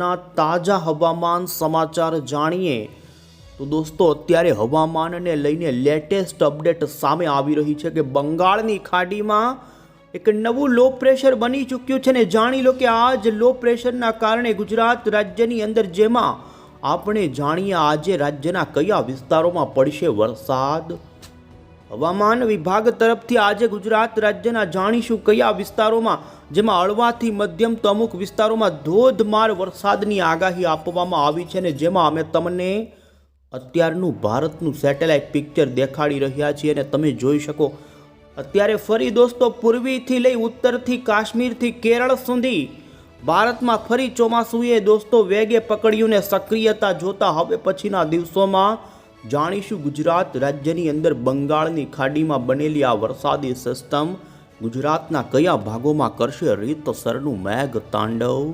ના તાજા હવામાન સમાચાર જાણીએ તો દોસ્તો અત્યારે હવામાનને લઈને લેટેસ્ટ અપડેટ સામે આવી રહી છે કે બંગાળની ખાડીમાં એક નવું લો પ્રેશર બની ચૂક્યું છે ને જાણી લો કે આ જ લો પ્રેશરના કારણે ગુજરાત રાજ્યની અંદર જેમાં આપણે જાણીએ આજે રાજ્યના કયા વિસ્તારોમાં પડશે વરસાદ। હવામાન વિભાગ તરફથી આજે ગુજરાત રાજ્યના જાણીશું કયા વિસ્તારોમાં જેમાં હળવાથી મધ્યમ તો અમુક વિસ્તારોમાં ધોધમાર વરસાદની આગાહી આપવામાં આવી છે ને જેમાં અમે તમને અત્યારનું ભારતનું સેટેલાઇટ પિક્ચર દેખાડી રહ્યા છીએ અને તમે જોઈ શકો અત્યારે ફરી દોસ્તો પૂર્વીથી લઈ ઉત્તરથી કાશ્મીરથી કેરળ સુધી ભારતમાં ફરી ચોમાસુએ દોસ્તો વેગે પકડ્યું ને સક્રિયતા જોતા હવે પછીના દિવસોમાં જાણીશું ગુજરાત રાજ્યની અંદર બંગાળની ખાડીમાં બનેલી આ વરસાદી સિસ્ટમ ગુજરાતના કયા ભાગોમાં કરશે રીતસરનું મેઘ તાંડવ।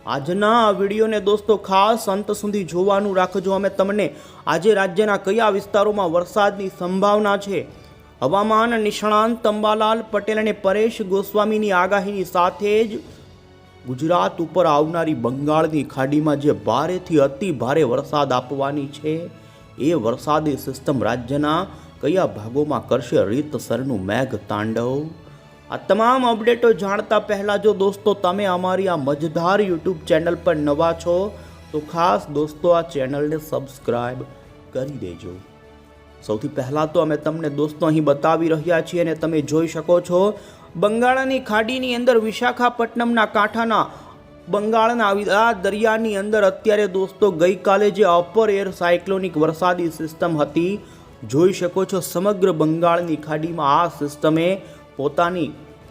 આજના આ વિડીયોને દોસ્તો ખાસ અંત સુધી જોવાનું રાખજો। અમે તમને આજે રાજ્યના કયા વિસ્તારોમાં વરસાદની સંભાવના છે હવામાન નિષ્ણાંત અંબાલાલ પટેલ અને પરેશ ગોસ્વામીની આગાહીની સાથે જ ગુજરાત ઉપર આવનારી બંગાળની ખાડીમાં જે ભારેથી અતિ ભારે વરસાદ આપવાની છે એ વરસાદી સિસ્ટમ રાજ્યના કયા ભાગોમાં કરશે રીતસરનું મેઘ તાંડવ। આ તમામ અપડેટો જાણતા પહેલાં જો દોસ્તો તમે અમારી આ મજેદાર યુટ્યુબ ચેનલ પર નવા છો તો ખાસ દોસ્તો આ ચેનલને સબસ્ક્રાઈબ કરી દેજો। સૌથી પહેલાં તો અમે તમને દોસ્તો અહીં બતાવી રહ્યા છીએ અને તમે જોઈ શકો છો બંગાળની ખાડીની અંદર વિશાખાપટ્ટનમના કાંઠાના બંગાળના આ દરિયાની અંદર અત્યારે દોસ્તો ગઈકાલે જે અપર એર સાયક્લોનિક વરસાદી સિસ્ટમ હતી જોઈ શકો છો સમગ્ર બંગાળની ખાડીમાં આ સિસ્ટમે પોતાની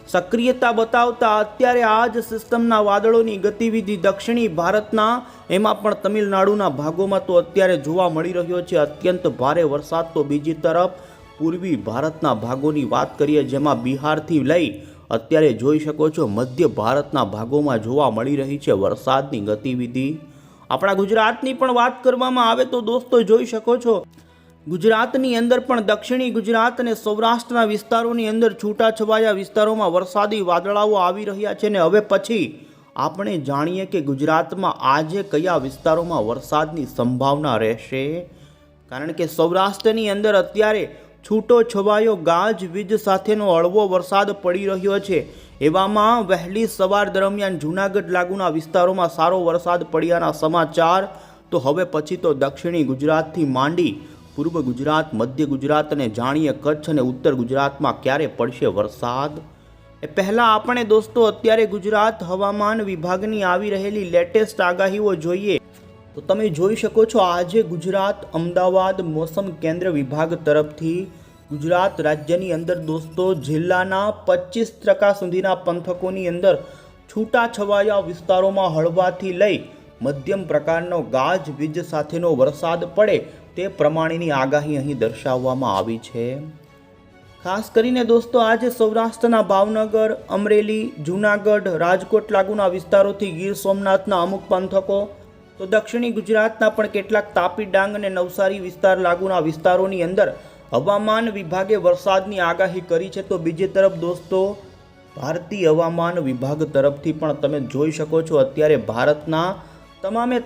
સક્રિયતા બતાવતા અત્યારે આ જ સિસ્ટમના વાદળોની ગતિવિધિ દક્ષિણી ભારતના એમાં પણ તમિલનાડુના ભાગોમાં તો અત્યારે જોવા મળી રહ્યો છે અત્યંત ભારે વરસાદ। તો બીજી તરફ પૂર્વી ભારતના ભાગોની વાત કરીએ જેમાં બિહારથી લઈ અત્યારે જોઈ શકો છો મધ્ય ભારતના ભાગોમાં જોવા મળી રહી છે વરસાદની ગતિવિધિ। આપણા ગુજરાતની પણ વાત કરવામાં આવે તો દોસ્તો જોઈ શકો છો ગુજરાતની અંદર પણ દક્ષિણી ગુજરાત અને સૌરાષ્ટ્રના વિસ્તારોની અંદર છૂટાછવાયા વિસ્તારોમાં વરસાદી વાદળાઓ આવી રહ્યા છે ને હવે પછી આપણે જાણીએ કે ગુજરાતમાં આજે કયા વિસ્તારોમાં વરસાદની સંભાવના રહેશે કારણ કે સૌરાષ્ટ્રની અંદર અત્યારે છૂટો છવાયો ગાજવીજ સાથેનો હળવો વરસાદ પડી રહ્યો છે। એવામાં વહેલી સવાર દરમિયાન જૂનાગઢ લાગુના વિસ્તારોમાં સારો વરસાદ પડ્યાના સમાચાર તો હવે પછી તો દક્ષિણી ગુજરાતથી માંડી પૂર્વ ગુજરાત મધ્ય ગુજરાત અને જાણીએ કચ્છ અને ઉત્તર ગુજરાતમાં ક્યારે પડશે વરસાદ એ પહેલાં આપણે દોસ્તો અત્યારે ગુજરાત હવામાન વિભાગની આવી રહેલી લેટેસ્ટ આગાહીઓ જોઈએ તો તમે જોઈ શકો છો આજે ગુજરાત અમદાવાદ મોસમ કેન્દ્ર વિભાગ તરફથી ગુજરાત રાજ્યની અંદર દોસ્તો જિલ્લાના 25% સુધીના પંથકોની અંદર છૂટાછવાયા વિસ્તારોમાં હળવાથી લઈ મધ્યમ પ્રકારનો ગાજવીજ સાથેનો વરસાદ પડે તે પ્રમાણેની આગાહી અહીં દર્શાવવામાં આવી છે। ખાસ કરીને દોસ્તો આજે સૌરાષ્ટ્રના ભાવનગર અમરેલી જૂનાગઢ રાજકોટ લાગુના વિસ્તારોથી ગીર સોમનાથના અમુક પંથકો તો દક્ષિણી ગુજરાતના પણ કેટલાક તાપી ડાંગ અને નવસારી વિસ્તાર લાગુના વિસ્તારોની અંદર હવામાન વિભાગે વરસાદની આગાહી કરી છે। તો બીજી તરફ દોસ્તો ભારતીય હવામાન વિભાગ તરફથી પણ તમે જોઈ શકો છો અત્યારે ભારતના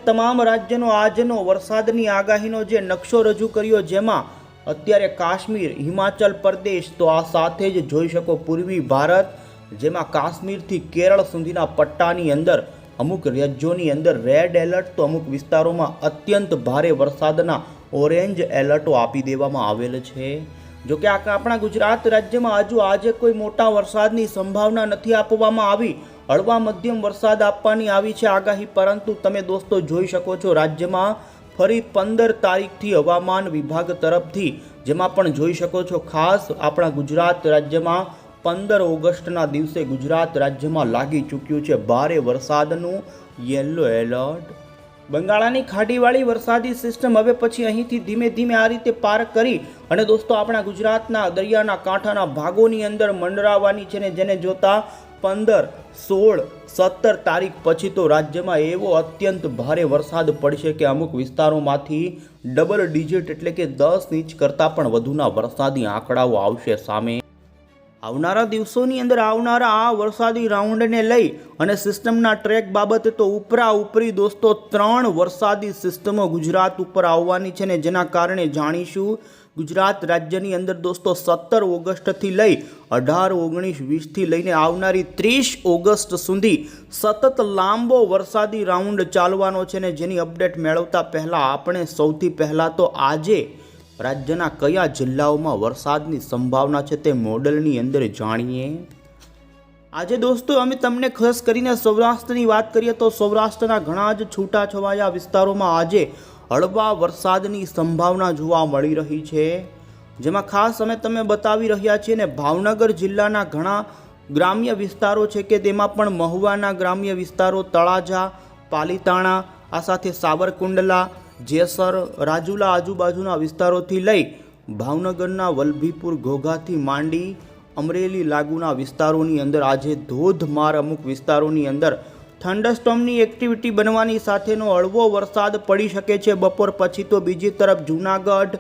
તમામ રાજ્યનો આજનો વરસાદની આગાહીનો જે નકશો રજૂ કર્યો જેમાં અત્યારે કાશ્મીર હિમાચલ પ્રદેશ તો આ સાથે જ જોઈ શકો પૂર્વી ભારત જેમાં કાશ્મીરથી કેરળ સુધીના પટ્ટાની અંદર અમુક રાજ્યોની અંદર રેડ એલર્ટ તો અમુક વિસ્તારોમાં અત્યંત ભારે વરસાદના ઓરેન્જ એલર્ટો આપી દેવામાં આવેલ છે। જો કે આપણા ગુજરાત રાજ્યમાં હજુ આજે કોઈ મોટા વરસાદની સંભાવના નથી આપવામાં આવી હળવા મધ્યમ વરસાદ આપવાની આવી છે આગાહી પરંતુ તમે દોસ્તો જોઈ શકો છો રાજ્યમાં ફરી 15 તારીખથી હવામાન વિભાગ તરફથી જેમાં પણ જોઈ શકો છો ખાસ આપણા ગુજરાત રાજ્યમાં 15 ઓગસ્ટના દિવસે ગુજરાત રાજ્યમાં લાગી ચૂક્યું છે ભારે વરસાદનું યલો એલર્ટ। બંગાળની ખાડીવાળી વરસાદી સિસ્ટમ હવે પછી અહીંથી ધીમે ધીમે આ રીતે પાર કરી અને દોસ્તો આપણા ગુજરાતના દરિયાના કાંઠાના ભાગોની અંદર મંડરાવવાની છે ને જેને જોતા 15, 16, 17 તારીખ પછી તો રાજ્યમાં એવો અત્યંત ભારે વરસાદ પડશે કે અમુક વિસ્તારોમાંથી ડબલ ડિજિટ એટલે કે 10 ઇંચ કરતાં પણ વધુના વરસાદી આંકડાઓ આવશે સામે। આવનારા દિવસોની અંદર આવનારા આ વરસાદી રાઉન્ડને લઈ અને સિસ્ટમના ટ્રેક બાબતે તો ઉપરી દોસ્તો 3 વરસાદી સિસ્ટમો ગુજરાત ઉપર આવવાની છે ને જેના કારણે જાણીશું ગુજરાત રાજ્યની અંદર દોસ્તો 17 ઓગસ્ટથી લઈ 18, 19, 20થી લઈને આવનારી 30 ઓગસ્ટ સુધી સતત લાંબો વરસાદી રાઉન્ડ ચાલવાનો છે ને જેની અપડેટ મેળવતા પહેલાં આપણે સૌથી પહેલાં તો આજે રાજ્યના કયા જિલ્લાઓમાં વરસાદની સંભાવના છે તે મોડલની અંદર જાણીએ। આજે દોસ્તો અમે તમને ખાસ કરીને સૌરાષ્ટ્રની વાત કરીએ તો સૌરાષ્ટ્રના ઘણા જ છૂટાછવાયા વિસ્તારોમાં આજે હળવા વરસાદની સંભાવના જોવા મળી રહી છે, જેમાં ખાસ અમે તમે બતાવી રહ્યા છીએ ને ભાવનગર જિલ્લાના ઘણા ગ્રામ્ય વિસ્તારો છે કે તેમાં પણ મહુવાના ગ્રામ્ય વિસ્તારો, તળાજા, પાલીતાણા, આ સાથે સાવરકુંડલા, જેસર, રાજુલા આજુબાજુના વિસ્તારોથી લઈ ભાવનગરના વલભીપુર, ઘોઘાથી માંડી અમરેલી લાગુના વિસ્તારોની અંદર આજે ધોધમાર અમુક વિસ્તારોની અંદર થંડરસ્ટોર્મની એક્ટિવિટી બનવાની સાથેનો હળવો વરસાદ પડી શકે છે બપોર પછી। તો બીજી તરફ જૂનાગઢ,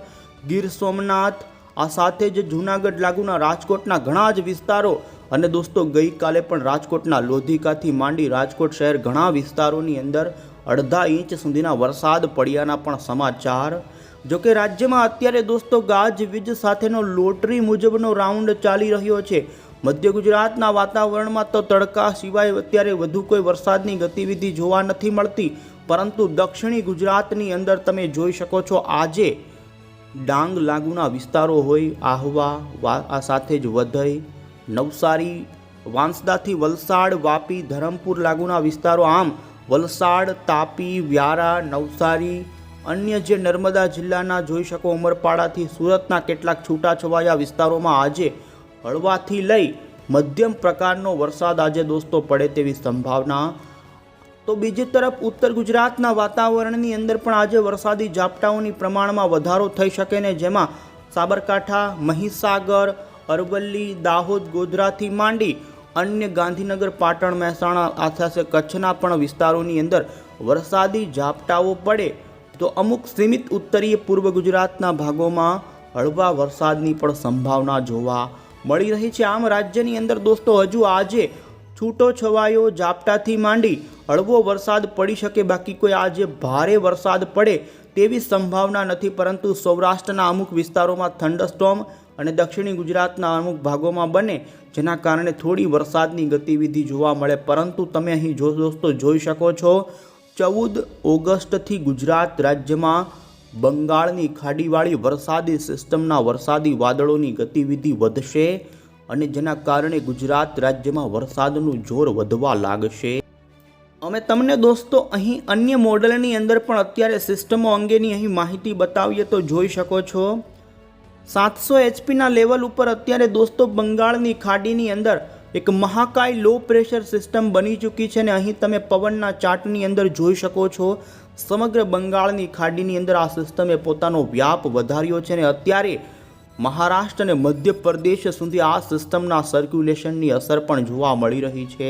ગીર સોમનાથ, આ સાથે જ જૂનાગઢ લાગુના રાજકોટના ઘણા જ વિસ્તારો અને દોસ્તો ગઈકાલે પણ રાજકોટના લોધિકાથી માંડી રાજકોટ શહેર ઘણા વિસ્તારોની અંદર અડધા ઇંચ સુધીના વરસાદ પડ્યાના પણ સમાચાર। જોકે રાજ્યમાં અત્યારે દોસ્તો ગાજવીજ સાથેનો લોટરી મુજબનો રાઉન્ડ ચાલી રહ્યો છે। મધ્ય ગુજરાતના વાતાવરણમાં તો તડકા સિવાય અત્યારે વધુ કોઈ વરસાદની ગતિવિધિ જોવા નથી મળતી, પરંતુ દક્ષિણી ગુજરાતની અંદર તમે જોઈ શકો છો આજે ડાંગ લાગુના વિસ્તારો હોય, આહવા, આ સાથે જ વધઈ, નવસારી, વાંસદાથી વલસાડ, વાપી, ધરમપુર લાગુના વિસ્તારો, આમ વલસાડ, તાપી, વ્યારા, નવસારી, અન્ય જે નર્મદા જિલ્લાના જોઈ શકો ઉમરપાડાથી સુરતના કેટલાક છૂટાછવાયા વિસ્તારોમાં આજે હળવાથી લઈ મધ્યમ પ્રકારનો વરસાદ આજે દોસ્તો પડે તેવી સંભાવના। તો બીજી તરફ ઉત્તર ગુજરાતના વાતાવરણની અંદર પણ આજે વરસાદી ઝાપટાઓની પ્રમાણમાં વધારો થઈ શકે ને જેમાં સાબરકાંઠા, મહીસાગર, અરવલ્લી, દાહોદ, ગોધરાથી માંડી અન્ય ગાંધીનગર, પાટણ, મહેસાણા, આ સાથે કચ્છના પણ વિસ્તારોની અંદર વરસાદી ઝાપટાઓ પડે તો અમુક સીમિત ઉત્તરીય પૂર્વ ગુજરાતના ભાગોમાં હળવા વરસાદની પણ સંભાવના જોવા મળી રહી છે। આમ રાજ્યની અંદર દોસ્તો હજુ આજે છૂટો છવાયો ઝાપટાથી માંડી હળવો વરસાદ પડી શકે, બાકી કોઈ આજે ભારે વરસાદ પડે તેવી સંભાવના નથી, પરંતુ સૌરાષ્ટ્રના અમુક વિસ્તારોમાં થંડરસ્ટોર્મ અને દક્ષિણી ગુજરાતના અમુક ભાગોમાં બને જેના કારણે થોડી વરસાદની ગતિવિધિ જોવા મળે। પરંતુ તમે અહીં દોસ્તો જોઈ શકો છો 14 ઓગસ્ટથી ગુજરાત રાજ્યમાં બંગાળની ખાડીવાળી વરસાદી સિસ્ટમના વરસાદી વાદળોની ગતિવિધિ વધશે અને જેના કારણે ગુજરાત રાજ્યમાં વરસાદનું જોર વધવા લાગશે। અમે તમને દોસ્તો અહીં અન્ય મોડલની અંદર પણ અત્યારે સિસ્ટમો અંગેની અહીં માહિતી બતાવીએ તો જોઈ શકો છો 700 HPના લેવલ ઉપર અત્યારે દોસ્તો બંગાળની ખાડીની અંદર એક મહાકાય લો પ્રેશર સિસ્ટમ બની ચૂકી છે ને અહીં તમે પવનના ચાર્ટની અંદર જોઈ શકો છો સમગ્ર બંગાળની ખાડીની અંદર આ સિસ્ટમે પોતાનો વ્યાપ વધાર્યો છે ને અત્યારે મહારાષ્ટ્ર અને મધ્યપ્રદેશ સુધી આ સિસ્ટમના સર્ક્યુલેશનની અસર પણ જોવા મળી રહી છે।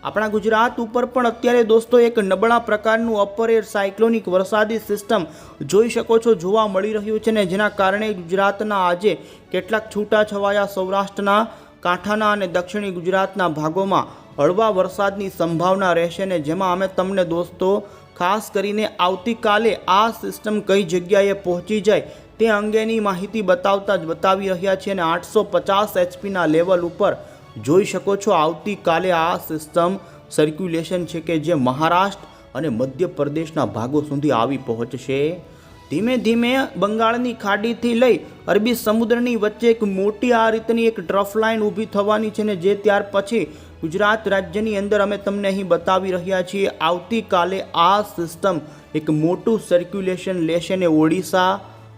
આપણા ગુજરાત ઉપર પણ અત્યારે દોસ્તો એક નબળા પ્રકારનું અપર એર સાયક્લોનિક વરસાદી સિસ્ટમ જોઈ શકો છો જોવા મળી રહ્યું છે ને જેના કારણે ગુજરાતના આજે કેટલાક છૂટાછવાયા સૌરાષ્ટ્રના કાંઠાના અને દક્ષિણી ગુજરાતના ભાગોમાં હળવા વરસાદની સંભાવના રહેશે ને જેમાં અમે તમને દોસ્તો ખાસ કરીને આવતીકાલે આ સિસ્ટમ કઈ જગ્યાએ પહોંચી જાય તે અંગેની માહિતી બતાવી રહ્યા છીએ અને 850 HPના લેવલ ઉપર જોઈ શકો છો આવતીકાલે આ સિસ્ટમ સર્ક્યુલેશન છે કે જે મહારાષ્ટ્ર અને મધ્યપ્રદેશના ભાગો સુધી આવી પહોંચશે। ધીમે ધીમે બંગાળની ખાડીથી લઈ અરબી સમુદ્રની વચ્ચે એક મોટી આ રીતની એક ટ્રફ લાઇન ઊભી થવાની છે ને જે ત્યાર પછી ગુજરાત રાજ્યની અંદર અમે તમને અહીં બતાવી રહ્યા છીએ આવતીકાલે આ સિસ્ટમ એક મોટું સર્ક્યુલેશન લેશે ને ઓડિશા,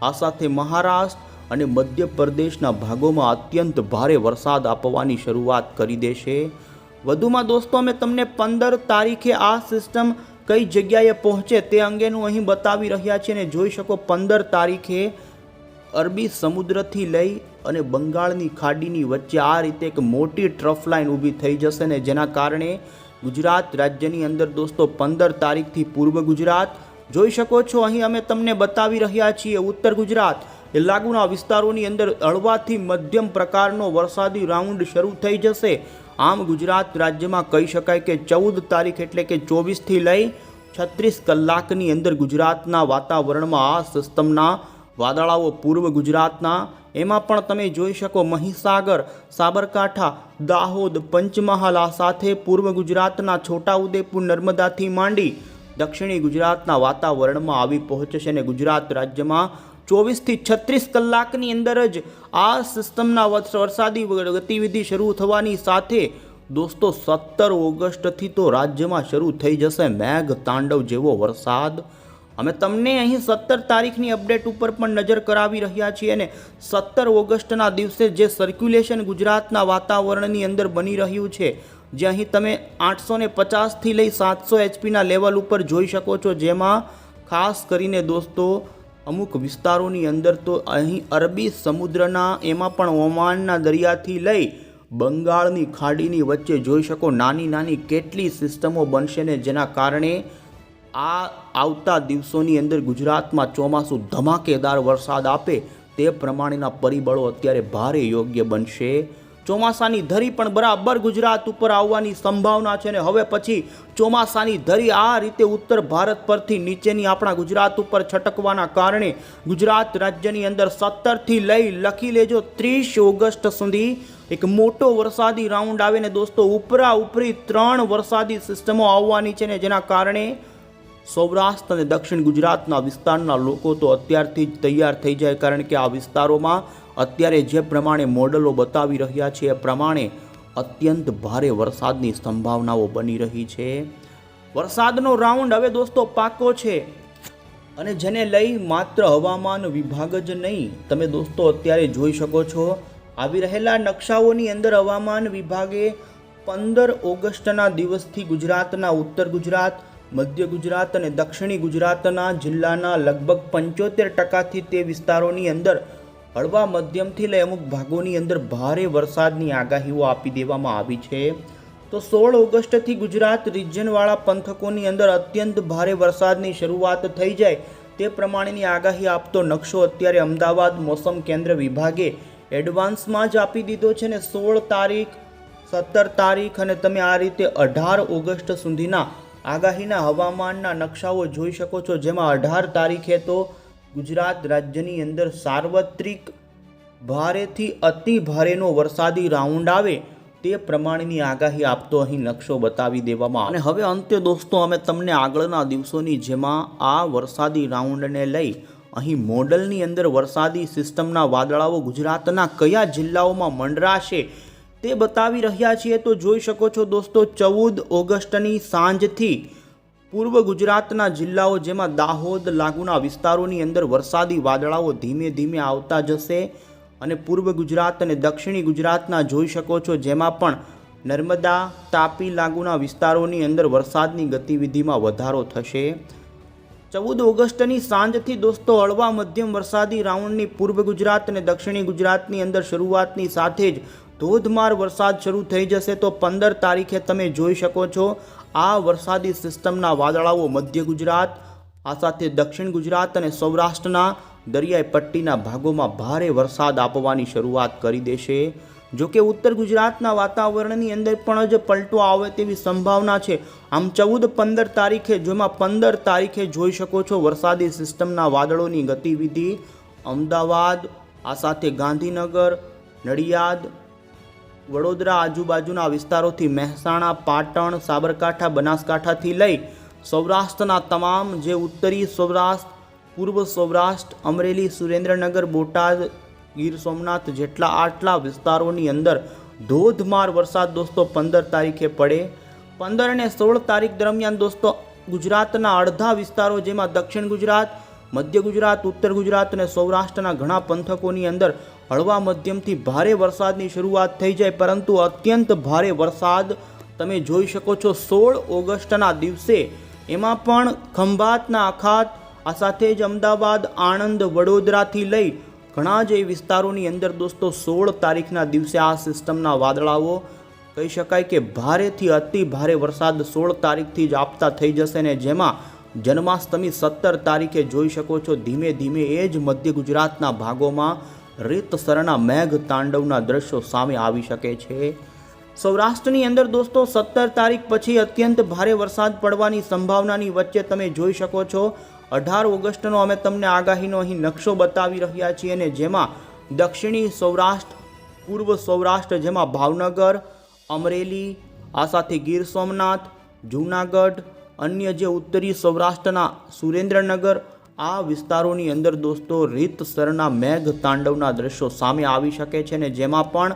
આ સાથે મહારાષ્ટ્ર અને મધ્યપ્રદેશના ભાગોમાં અત્યંત ભારે વરસાદ આપવાની શરૂઆત કરી દેશે। વધુમાં દોસ્તો અમે તમને 15 તારીખે આ સિસ્ટમ કઈ જગ્યાએ પહોંચે તે અંગેનું અહીં બતાવી રહ્યા છીએ ને જોઈ શકો 15 તારીખે અરબી સમુદ્રથી લઈ અને બંગાળની ખાડીની વચ્ચે આ રીતે એક મોટી ટ્રફ લાઇન ઊભી થઈ જશે ને જેના કારણે ગુજરાત રાજ્યની અંદર દોસ્તો 15 તારીખથી પૂર્વ ગુજરાત જોઈ શકો છો અહીં અમે તમને બતાવી રહ્યા છીએ ઉત્તર ગુજરાત એ લાગુના વિસ્તારોની અંદર હળવાથી મધ્યમ પ્રકારનો વરસાદી રાઉન્ડ શરૂ થઈ જશે। આમ ગુજરાત રાજ્યમાં કહી શકાય કે 14 તારીખ એટલે કે 24થી લઈ 36 કલાકની અંદર ગુજરાતના વાતાવરણમાં આ સિસ્ટમના વાદળાઓ પૂર્વ ગુજરાતના એમાં પણ તમે જોઈ શકો મહીસાગર, સાબરકાંઠા, દાહોદ, પંચમહાલ આ સાથે પૂર્વ ગુજરાતના છોટાઉદેપુર, નર્મદાથી માંડી દક્ષિણી ગુજરાતના વાતાવરણમાં આવી પહોંચશે અને ગુજરાત રાજ્યમાં 24થી 36 કલાકની અંદર જ આ સિસ્ટમના વરસાદી ગતિવિધિ શરૂ થવાની સાથે દોસ્તો 17 ઓગસ્ટથી તો રાજ્યમાં શરૂ થઈ જશે મેઘ તાંડવ જેવો વરસાદ। અમે તમને અહીં 17 તારીખની અપડેટ ઉપર પણ નજર કરાવી રહ્યા છીએ અને 17 ઓગસ્ટના દિવસે જે સર્ક્યુલેશન ગુજરાતના વાતાવરણની અંદર બની રહ્યું છે, જે અહીં તમે 850થી લઈ 700 એચપીના લેવલ ઉપર જોઈ શકો છો, જેમાં ખાસ કરીને દોસ્તો અમુક વિસ્તારોની અંદર તો અહીં અરબી સમુદ્રના એમાં પણ ઓમાનના દરિયાથી લઈ બંગાળની ખાડીની વચ્ચે જોઈ શકો નાની નાની કેટલી સિસ્ટમો બનશે ને જેના કારણે આ આવતા દિવસોની અંદર ગુજરાતમાં ચોમાસું ધમાકેદાર વરસાદ આપે તે પ્રમાણેના પરિબળો અત્યારે ભારે યોગ્ય બનશે। ચોમાસાની ધરી પણ બરાબર ગુજરાત ઉપર આવવાની સંભાવના છે અને હવે પછી ચોમાસાની ધરી આ રીતે ઉત્તર ભારત પરથી નીચેની આપણા ગુજરાત ઉપર છટકવાના કારણે ગુજરાત રાજ્યની અંદર 17થી લઈ લખી લેજો 30 ઓગસ્ટ સુધી એક મોટો વરસાદી રાઉન્ડ આવે ને દોસ્તો ઉપરા ઉપરી 3 વરસાદી સિસ્ટમો આવવાની છે ને જેના કારણે સૌરાષ્ટ્ર અને દક્ષિણ ગુજરાતના વિસ્તારના લોકો તો અત્યારથી જ તૈયાર થઈ જાય, કારણ કે આ વિસ્તારોમાં અત્યારે જે પ્રમાણે મોડલો બતાવી રહ્યા છે એ પ્રમાણે અત્યંત ભારે વરસાદની સંભાવનાઓ બની રહી છે। વરસાદનો રાઉન્ડ હવે દોસ્તો પાકો છે અને જેને લઈ માત્ર હવામાન વિભાગ જ નહીં, તમે દોસ્તો અત્યારે જોઈ શકો છો આવી રહેલા નકશાઓની અંદર હવામાન વિભાગે 15 ઓગસ્ટના દિવસથી ગુજરાતના ઉત્તર ગુજરાત, મધ્ય ગુજરાત અને દક્ષિણી ગુજરાતના જિલ્લાના લગભગ 75% તે વિસ્તારોની અંદર હળવા મધ્યમથી લઈ અમુક ભાગોની અંદર ભારે વરસાદની આગાહીઓ આપી દેવામાં આવી છે। તો 16 ઓગસ્ટથી ગુજરાત રિજનવાળા પંથકોની અંદર અત્યંત ભારે વરસાદની શરૂઆત થઈ જાય તે પ્રમાણેની આગાહી આપતો નકશો અત્યારે અમદાવાદ મોસમ કેન્દ્ર વિભાગે એડવાન્સમાં જ આપી દીધો છે ને 16 તારીખ, 17 તારીખ અને તમે આ રીતે 18 ઓગસ્ટ સુધીના આગાહીના હવામાનના નકશાઓ જોઈ શકો છો, જેમાં 18 તારીખે તો ગુજરાત રાજ્યની અંદર સાર્વત્રિક ભારેથી અતિ ભારેનો વરસાદી રાઉન્ડ આવે તે પ્રમાણેની આગાહી આપતો અહીં નકશો બતાવી દેવામાં અને હવે અંતે દોસ્તો અમે તમને આગળના દિવસોની જેમાં આ વરસાદી રાઉન્ડને લઈ અહીં મોડલની અંદર વરસાદી સિસ્ટમના વાદળાઓ ગુજરાતના કયા જિલ્લાઓમાં મંડરાશે તે બતાવી રહ્યા છીએ। તો જોઈ શકો છો દોસ્તો 14 ઓગસ્ટની સાંજથી પૂર્વ ગુજરાતના જિલ્લાઓ જેમાં દાહોદ લાગુના વિસ્તારોની અંદર વરસાદી વાદળાઓ ધીમે ધીમે આવતા જશે અને પૂર્વ ગુજરાત અને દક્ષિણી ગુજરાતના જોઈ શકો છો જેમાં પણ નર્મદા, તાપી લાગુના વિસ્તારોની અંદર વરસાદની ગતિવિધિમાં વધારો થશે। 14 ઓગસ્ટની સાંજથી દોસ્તો હળવા મધ્યમ વરસાદી રાઉન્ડની પૂર્વ ગુજરાત અને દક્ષિણી ગુજરાતની અંદર શરૂઆતની સાથે જ ધોધમાર વરસાદ શરૂ થઈ જશે। તો 15 તારીખે તમે જોઈ શકો છો આ વરસાદી સિસ્ટમના વાદળાઓ મધ્ય ગુજરાત આ સાથે દક્ષિણ ગુજરાત અને સૌરાષ્ટ્રના દરિયાઈ પટ્ટીના ભાગોમાં ભારે વરસાદ આપવાની શરૂઆત કરી દેશે। જો કે ઉત્તર ગુજરાતના વાતાવરણની અંદર પણ જ પલટો આવે તેવી સંભાવના છે। આમ 14-15 તારીખે જેમાં 15 તારીખે જોઈ શકો છો વરસાદી સિસ્ટમના વાદળોની ગતિવિધિ અમદાવાદ આ સાથે ગાંધીનગર, નડિયાદ, વડોદરા આજુબાજુના વિસ્તારોથી મહેસાણા, પાટણ, સાબરકાંઠા, બનાસકાંઠાથી લઈ સૌરાષ્ટ્રના તમામ જે ઉત્તરી સૌરાષ્ટ્ર, પૂર્વ સૌરાષ્ટ્ર, અમરેલી, સુરેન્દ્રનગર, બોટાદ, ગીર સોમનાથ જેટલા આટલા વિસ્તારોની અંદર ધોધમાર વરસાદ દોસ્તો 15 તારીખે પડે। 15 અને 16 તારીખ દરમિયાન દોસ્તો ગુજરાતના અડધા વિસ્તારો જેમાં દક્ષિણ ગુજરાત, મધ્ય ગુજરાત, ઉત્તર ગુજરાત અને સૌરાષ્ટ્રના ઘણા પંથકોની અંદર હળવા મધ્યમથી ભારે વરસાદની શરૂઆત થઈ જાય, પરંતુ અત્યંત ભારે વરસાદ તમે જોઈ શકો છો 16 ઓગસ્ટના દિવસે એમાં પણ ખંભાતના અખાત આ સાથે જ અમદાવાદ, આણંદ, વડોદરાથી લઈ ઘણા જ વિસ્તારોની અંદર દોસ્તો 16 તારીખના દિવસે આ સિસ્ટમના વાદળાઓ કહી શકાય કે ભારેથી અતિ ભારે વરસાદ 16 તારીખથી જ આપતા થઈ જશે ને જેમાં જન્માષ્ટમી 17 તારીખે જોઈ શકો છો ધીમે ધીમે એ જ મધ્ય ગુજરાતના ભાગોમાં રીતસરના મેઘ તાંડવના દ્રશ્યો સામે આવી શકે છે। સૌરાષ્ટ્રની અંદર દોસ્તો 17 તારીખ પછી અત્યંત ભારે વરસાદ પડવાની સંભાવનાની વચ્ચે તમે જોઈ શકો છો 18 ઓગસ્ટનો અમે તમને આગાહીનો અહીં નકશો બતાવી રહ્યા છીએ અને જેમાં દક્ષિણી સૌરાષ્ટ્ર, પૂર્વ સૌરાષ્ટ્ર જેમાં ભાવનગર, અમરેલી, આ સાથે ગીર સોમનાથ, જૂનાગઢ, અન્ય જે ઉત્તરી સૌરાષ્ટ્રના સુરેન્દ્રનગર, આ વિસ્તારોની અંદર દોસ્તો રીતસરના મેઘ તાંડવના દ્રશ્યો સામે આવી શકે છે અને જેમાં પણ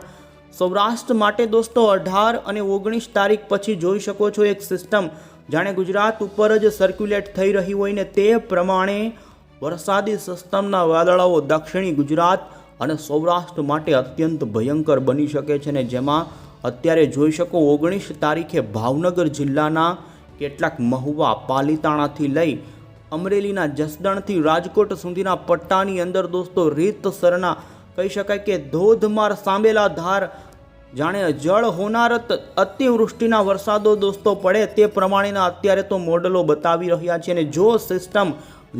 સૌરાષ્ટ્ર માટે દોસ્તો 18 અને 19 તારીખ પછી જોઈ શકો છો એક સિસ્ટમ જાણે ગુજરાત ઉપર જ સર્ક્યુલેટ થઈ રહી હોય ને તે પ્રમાણે વરસાદી સિસ્ટમના વાદળાઓ દક્ષિણી ગુજરાત અને સૌરાષ્ટ્ર માટે અત્યંત ભયંકર બની શકે છે ને જેમાં અત્યારે જોઈ શકો 19 તારીખે ભાવનગર જિલ્લાના કેટલાક મહુવા, પાલીતાણાથી લઈ અમરેલીના જસદણથી રાજકોટ સુધીના પટ્ટાની અંદર દોસ્તો રીતસરના કહી શકાય કે ધોધમાર સાંબેલા ધાર જાણે જળ હોનારત અતિવૃષ્ટિના વરસાદો દોસ્તો પડે તે પ્રમાણેના અત્યારે તો મોડલો બતાવી રહ્યા છે અને જો સિસ્ટમ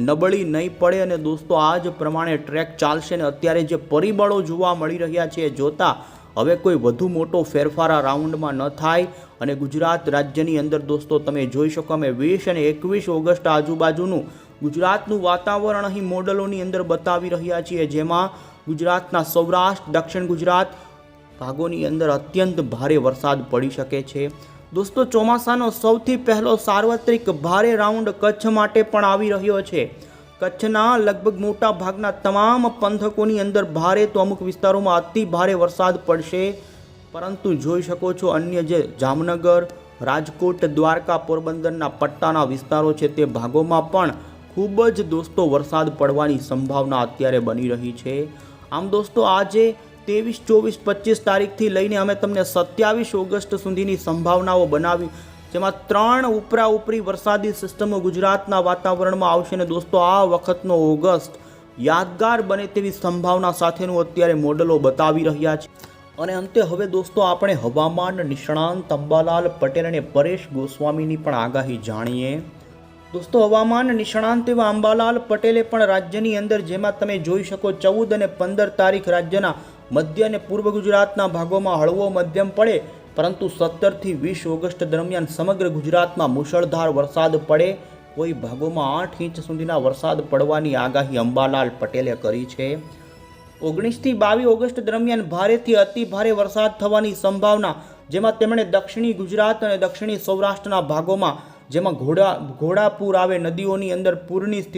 નબળી નહીં પડે અને દોસ્તો આ જ પ્રમાણે ટ્રેક ચાલશે ને અત્યારે જે પરિબળો જોવા મળી રહ્યા છે એ જોતાં હવે કોઈ વધુ મોટો ફેરફાર આ રાઉન્ડમાં ન થાય અને ગુજરાત રાજ્યની અંદર દોસ્તો તમે જોઈ શકો અમે 20 અને 21 ઓગસ્ટ આજુબાજુનું ગુજરાતનું વાતાવરણ અહીં મોડલોની અંદર બતાવી રહ્યા છીએ જેમાં ગુજરાતના સૌરાષ્ટ્ર, દક્ષિણ ગુજરાત ભાગોની અંદર અત્યંત ભારે વરસાદ પડી શકે છે। દોસ્તો ચોમાસાનો સૌથી પહેલો સાર્વત્રિક ભારે રાઉન્ડ કચ્છ માટે પણ આવી રહ્યો છે। કચ્છના લગભગ મોટા ભાગના તમામ પંથકોની અંદર ભારે તો અમુક વિસ્તારોમાં અતિ ભારે વરસાદ પડશે, પરંતુ જોઈ શકો છો અન્ય જે જામનગર, રાજકોટ, દ્વારકા, પોરબંદરના પટ્ટાના વિસ્તારો છે તે ભાગોમાં પણ ખૂબ જ દોસ્તો વરસાદ પડવાની સંભાવના અત્યારે બની રહી છે। આમ દોસ્તો આજે 23, 24, 25 તારીખથી લઈને અમે તમને 27 ઓગસ્ટ સુધીની સંભાવનાઓ બનાવી જેમાં 3 ઉપરી વરસાદી સિસ્ટમો ગુજરાતના વાતાવરણમાં આવશે અને દોસ્તો આ વખતનો ઓગસ્ટ યાદગાર બને તેવી સંભાવના સાથેનું અત્યારે મોડલો બતાવી રહ્યા છે। અને અંતે હવે દોસ્તો આપણે હવામાન નિષ્ણાંત અંબાલાલ પટેલ અને પરેશ ગોસ્વામીની પણ આગાહી જાણીએ। દોસ્તો હવામાન નિષ્ણાંત એવા અંબાલાલ પટેલે પણ રાજ્યની અંદર જેમાં તમે જોઈ શકો 14 અને 15 તારીખ રાજ્યના મધ્ય અને પૂર્વ ગુજરાતના ભાગોમાં હળવો મધ્યમ પડે, પરંતુ 17 થી 20 ઓગસ્ટ દરમિયાન સમગ્ર ગુજરાતમાં મુશળધાર વરસાદ પડે, કોઈ ભાગોમાં 8 ઇંચ સુધીના વરસાદ પડવાની આગાહી અંબાલાલ પટેલે કરી છે। 19 થી 22 ઓગસ્ટ દરમિયાન ભારેથી અતિ ભારે વરસાદ થવાની સંભાવના જેમાં તેમણે દક્ષિણી ગુજરાત અને દક્ષિણી સૌરાષ્ટ્રના ભાગોમાં જેમાં ઘોડાપૂર આવે, નદીઓની અંદર પૂરની સ્થિતિ